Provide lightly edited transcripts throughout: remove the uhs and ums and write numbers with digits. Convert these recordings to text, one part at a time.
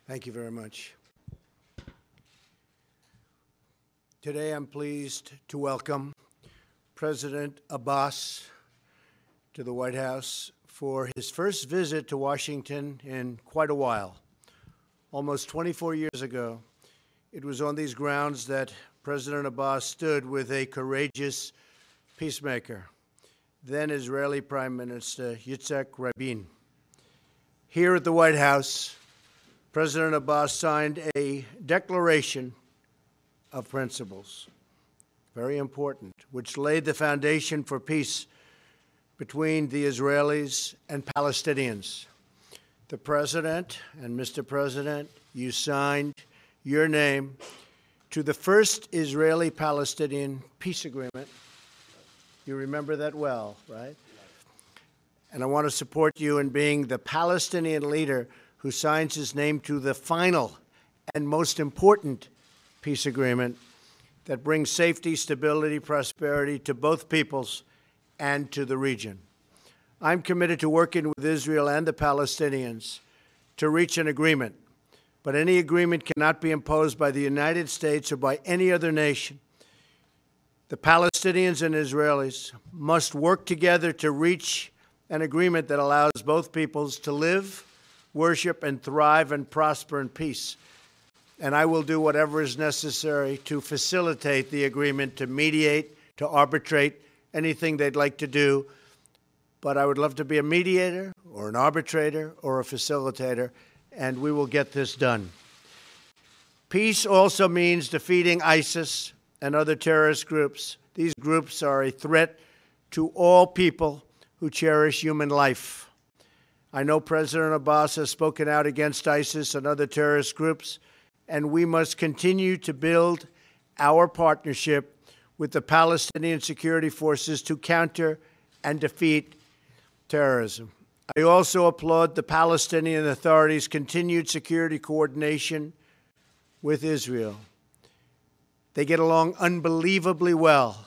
Thank you very much. Today I'm pleased to welcome President Abbas to the White House for his first visit to Washington in quite a while. Almost 24 years ago, it was on these grounds that President Abbas stood with a courageous peacemaker, then Israeli Prime Minister Yitzhak Rabin. Here at the White House, President Abbas signed a declaration of principles, very important, which laid the foundation for peace between the Israelis and Palestinians. The President and Mr. President, you signed your name to the first Israeli-Palestinian peace agreement. You remember that well, right? And I want to support you in being the Palestinian leader who signs his name to the final and most important peace agreement that brings safety, stability, prosperity to both peoples and to the region. I'm committed to working with Israel and the Palestinians to reach an agreement, but any agreement cannot be imposed by the United States or by any other nation. The Palestinians and Israelis must work together to reach an agreement that allows both peoples to live, worship, and thrive and prosper in peace. And I will do whatever is necessary to facilitate the agreement, to mediate, to arbitrate, anything they'd like to do. But I would love to be a mediator or an arbitrator or a facilitator, and we will get this done. Peace also means defeating ISIS and other terrorist groups. These groups are a threat to all people who cherish human life. I know President Abbas has spoken out against ISIS and other terrorist groups, and we must continue to build our partnership with the Palestinian security forces to counter and defeat terrorism. I also applaud the Palestinian Authority's continued security coordination with Israel. They get along unbelievably well.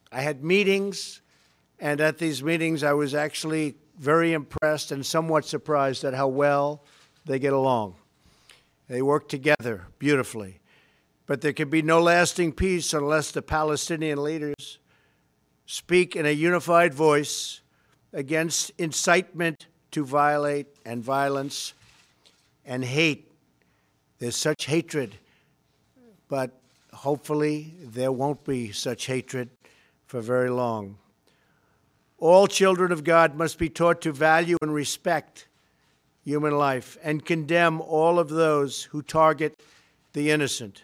I had meetings, and at these meetings I was actually very impressed and somewhat surprised at how well they get along. They work together beautifully. But there can be no lasting peace unless the Palestinian leaders speak in a unified voice against incitement to violate and violence and hate. There's such hatred, but hopefully there won't be such hatred for very long. All children of God must be taught to value and respect human life and condemn all of those who target the innocent.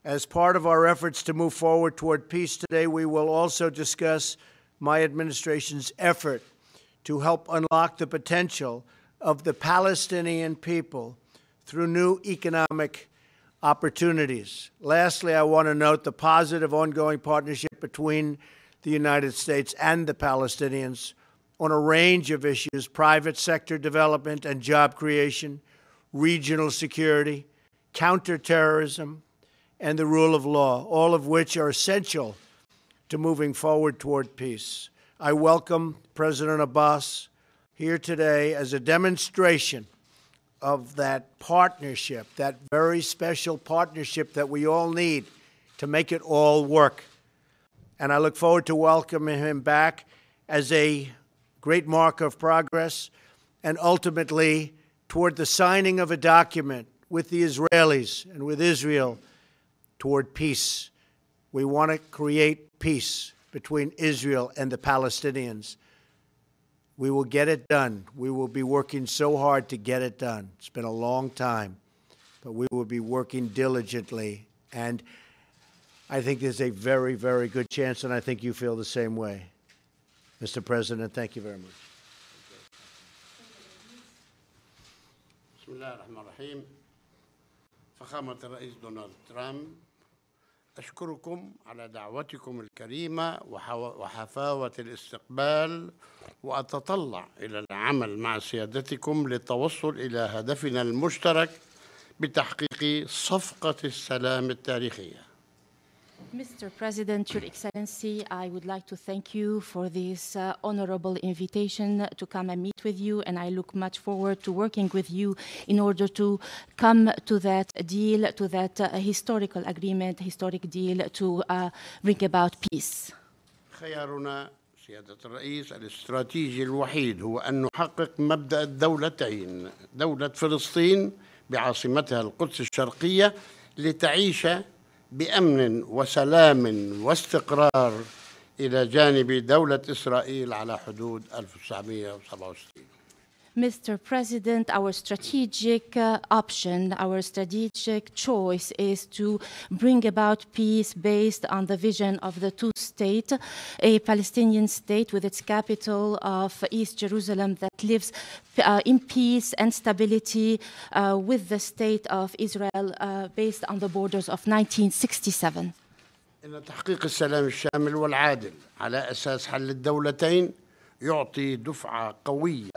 As part of our efforts to move forward toward peace today, we will also discuss my administration's effort to help unlock the potential of the Palestinian people through new economic opportunities. Lastly, I want to note the positive ongoing partnership between the United States and the Palestinians on a range of issues: private sector development and job creation, regional security, counterterrorism, and the rule of law, all of which are essential to moving forward toward peace. I welcome President Abbas here today as a demonstration of that partnership, that very special partnership that we all need to make it all work. And I look forward to welcoming him back as a great mark of progress and ultimately toward the signing of a document with the Israelis and with Israel toward peace. We want to create peace between Israel and the Palestinians. We will get it done. We will be working so hard to get it done. It's been a long time, but we will be working diligently. And I think there's a very, very good chance, and I think you feel the same way. Mr. President, thank you very much. بسم الله الرحمن الرحيم. فخامة الرئيس دونالد ترامب، أشكركم على دعوتكم الكريمة وحفاوة الاستقبال، وأتطلع إلى العمل مع سيادتكم للتوصل إلى هدفنا المشترك بتحقيق صفقة السلام التاريخية. Mr. President, Your Excellency, I would like to thank you for this honorable invitation to come and meet with you, and I look much forward to working with you in order to come to that deal, to that historical agreement, historic deal to bring about peace. خيارنا سيادة الرئيس الاستراتيجي الوحيد هو أن نحقق مبدأ الدولتين، دولة فلسطين بعاصمتها القدس الشرقية لتعيش بأمن وسلام واستقرار إلى جانب دولة إسرائيل على حدود 1967. Mr. President, our strategic option, our strategic choice is to bring about peace based on the vision of the two-state, a Palestinian state with its capital of East Jerusalem that lives in peace and stability with the state of Israel based on the borders of 1967. إن تحقيق السلام الشامل والعادل على أساس حل الدولتين يعطي دفعة قوية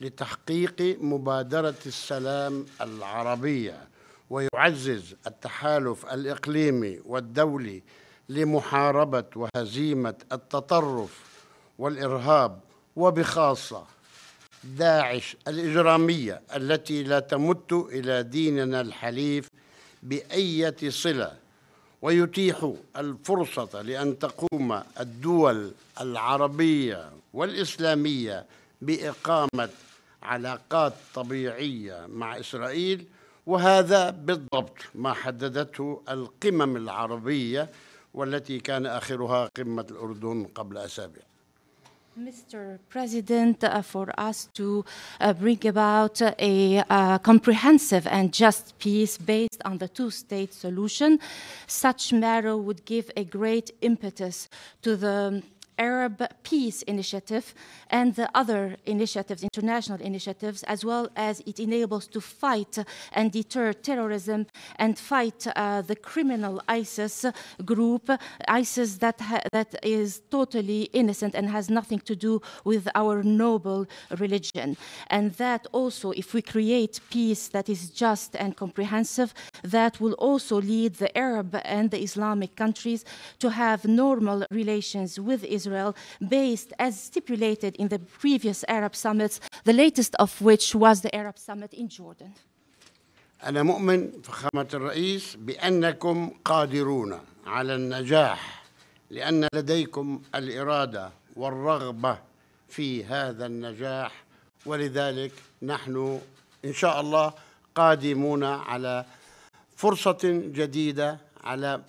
لتحقيق مبادرة السلام العربية ويعزز التحالف الإقليمي والدولي لمحاربة وهزيمة التطرف والإرهاب وبخاصة داعش الإجرامية التي لا تمت إلى ديننا الحليف بأية صلة، ويتيح الفرصة لأن تقوم الدول العربية والإسلامية بإقامة علاقات طبيعية مع إسرائيل، وهذا بالضبط ما حددته القمم العربية والتي كان آخرها قمة الأردن قبل أسابيع. Mr. President, for us to bring about a comprehensive and just peace based on the two-state solution, such matter would give a great impetus to the Arab Peace Initiative and the other initiatives, international initiatives, as well as it enables to fight and deter terrorism and fight the criminal ISIS group, ISIS that is totally innocent and has nothing to do with our noble religion. And that also, if we create peace that is just and comprehensive, that will also lead the Arab and the Islamic countries to have normal relations with Israel based as stipulated in the previous Arab summits, the latest of which was the Arab summit in Jordan. أنا مؤمن فخامة الرئيس بأنكم قادرون على النجاح لأن لديكم الإرادة والرغبة في هذا النجاح، ولذلك نحن إن شاء الله قادمون على فرصة جديدة، على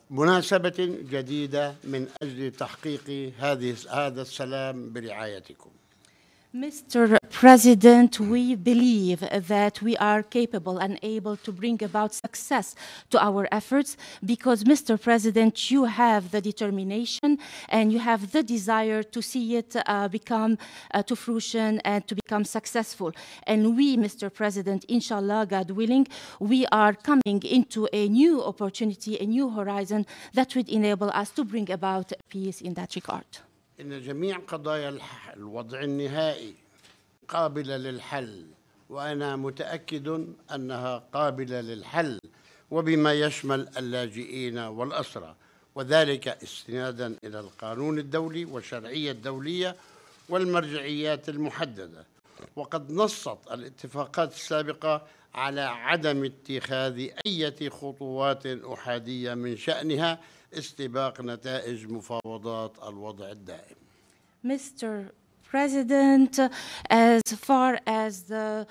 مناسبة جديدة من أجل تحقيق هذا السلام برعايتكم. Mr. President, we believe that we are capable and able to bring about success to our efforts because, Mr. President, you have the determination and you have the desire to see it become to fruition and to become successful. And we, Mr. President, inshallah, God willing, we are coming into a new opportunity, a new horizon that would enable us to bring about peace in that regard. إن جميع قضايا الوضع النهائي قابلة للحل، وأنا متأكد أنها قابلة للحل وبما يشمل اللاجئين والأسرى، وذلك استنادا إلى القانون الدولي والشرعية الدولية والمرجعيات المحددة. وقد نصت الاتفاقات السابقة على عدم اتخاذ أي خطوات أحادية من شأنها استباق نتائج مفاوضات الوضع الدائم. Mr. President, as far as the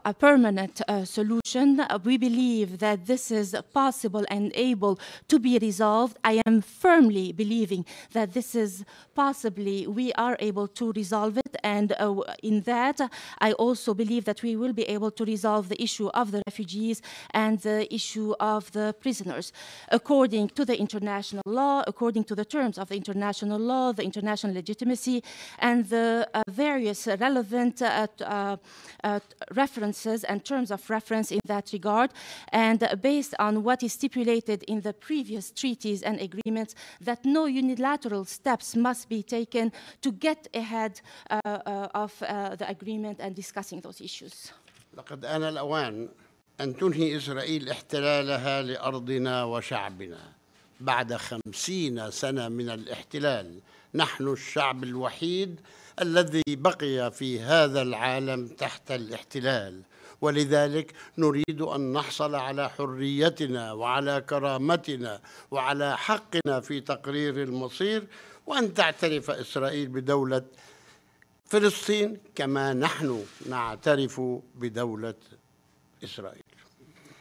a permanent solution, we believe that this is possible and able to be resolved. I am firmly believing that this is possibly, we are able to resolve it, and in that, I also believe that we will be able to resolve the issue of the refugees and the issue of the prisoners. According to the international law, according to the terms of the international law, the international legitimacy, and the various relevant references and terms of reference in that regard, and based on what is stipulated in the previous treaties and agreements, that no unilateral steps must be taken to get ahead of the agreement and discussing those issues. لقد آن الأوان أن تنهي إسرائيل احتلالها لأرضنا وشعبنا. بعد 50 سنة من الاحتلال نحن الشعب الوحيد الذي بقي في هذا العالم تحت الاحتلال، ولذلك نريد أن نحصل على حريتنا وعلى كرامتنا وعلى حقنا في تقرير المصير، وأن تعترف إسرائيل بدولة فلسطين كما نحن نعترف بدولة إسرائيل.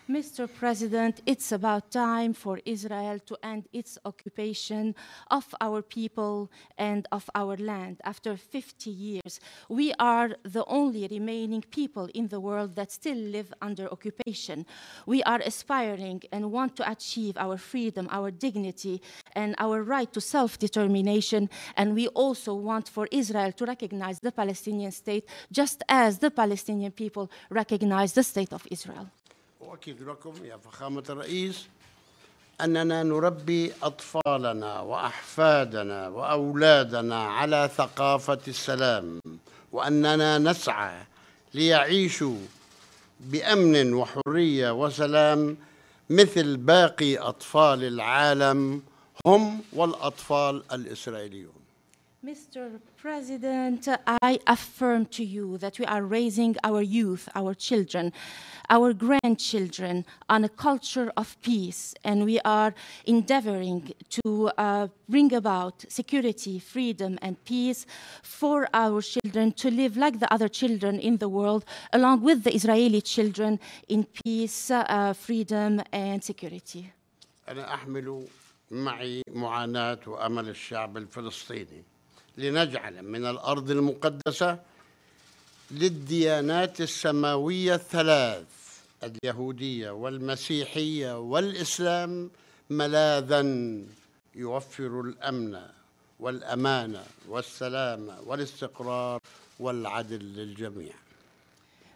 Mr. President, it's about time for Israel to end its occupation of our people and of our land. After 50 years, we are the only remaining people in the world that still live under occupation. We are aspiring and want to achieve our freedom, our dignity, and our right to self-determination. And we also want for Israel to recognize the Palestinian state just as the Palestinian people recognize the state of Israel. أؤكد لكم يا فخامة الرئيس أننا نربي أطفالنا وأحفادنا وأولادنا على ثقافة السلام، وأننا نسعى ليعيشوا بأمن وحرية وسلام مثل باقي أطفال العالم هم والأطفال الإسرائيليون. Mr. President, I affirm to you that we are raising our youth, our children, our grandchildren on a culture of peace, and we are endeavoring to bring about security, freedom, and peace for our children to live like the other children in the world, along with the Israeli children in peace, freedom, and security. أنا أحمل معي معاناة وأمل الشعب الفلسطيني لنجعل من الأرض المقدسة للديانات السماوية الثلاث اليهودية والمسيحية والإسلام ملاذاً يوفر الأمن والأمانة والسلام والاستقرار والعدل للجميع.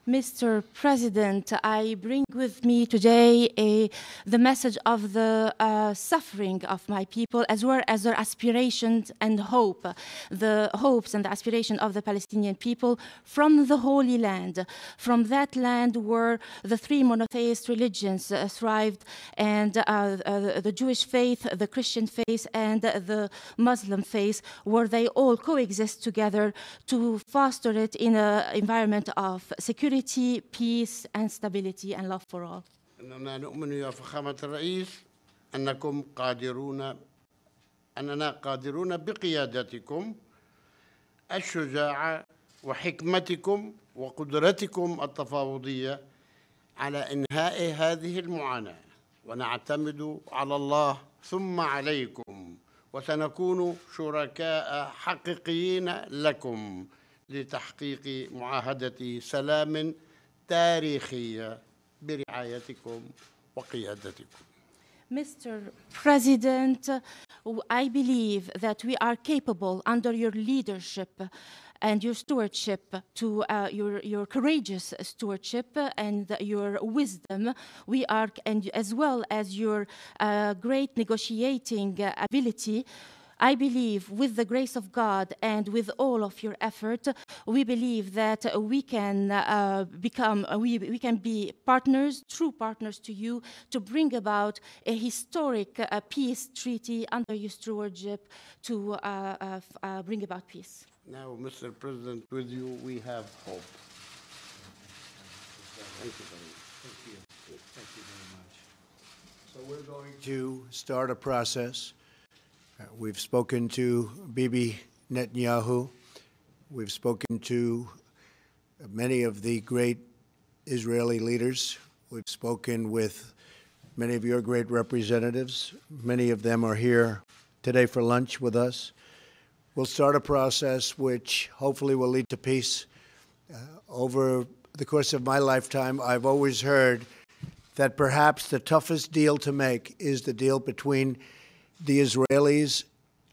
Mr. President, I bring with me today the message of the suffering of my people, as well as their aspirations and hope, the hopes and the aspiration of the Palestinian people from the Holy Land, from that land where the three monotheist religions thrived, and the Jewish faith, the Christian faith, and the Muslim faith, where they all coexist together to foster it in an environment of security, peace, and stability, and love for all. أننا نؤمن يا فخامة الرئيس أننا قادرون بقيادتكم الشجاعة وحكمتكم وقدرتكم التفاوضية على إنهاء هذه المعاناة، ونعتمد على الله ثم عليكم، وسنكون شركاء حقيقيين لكم لتحقيق معاهدة سلام تاريخية برعايتكم وقيادتكم. Mr. President, I believe that we are capable under your leadership and your stewardship, to your courageous stewardship and your wisdom. We are, and as well as your great negotiating ability, I believe with the grace of God and with all of your effort, we believe that we can we can be partners, true partners to you, to bring about a historic peace treaty under your stewardship to bring about peace. Now, Mr. President, with you we have hope. Thank you very much. Thank you. Thank you very much. So we're going to start a process. We've spoken to Bibi Netanyahu. We've spoken to many of the great Israeli leaders. We've spoken with many of your great representatives. Many of them are here today for lunch with us. We'll start a process which hopefully will lead to peace. Over the course of my lifetime, I've always heard that perhaps the toughest deal to make is the deal between the Israelis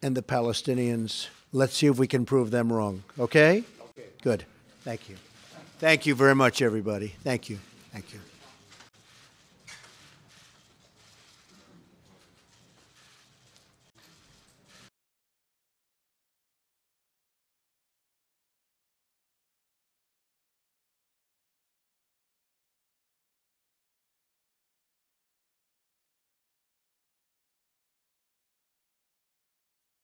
and the Palestinians. Let's see if we can prove them wrong. Okay? Okay. Good. Thank you. Thank you very much, everybody. Thank you. Thank you.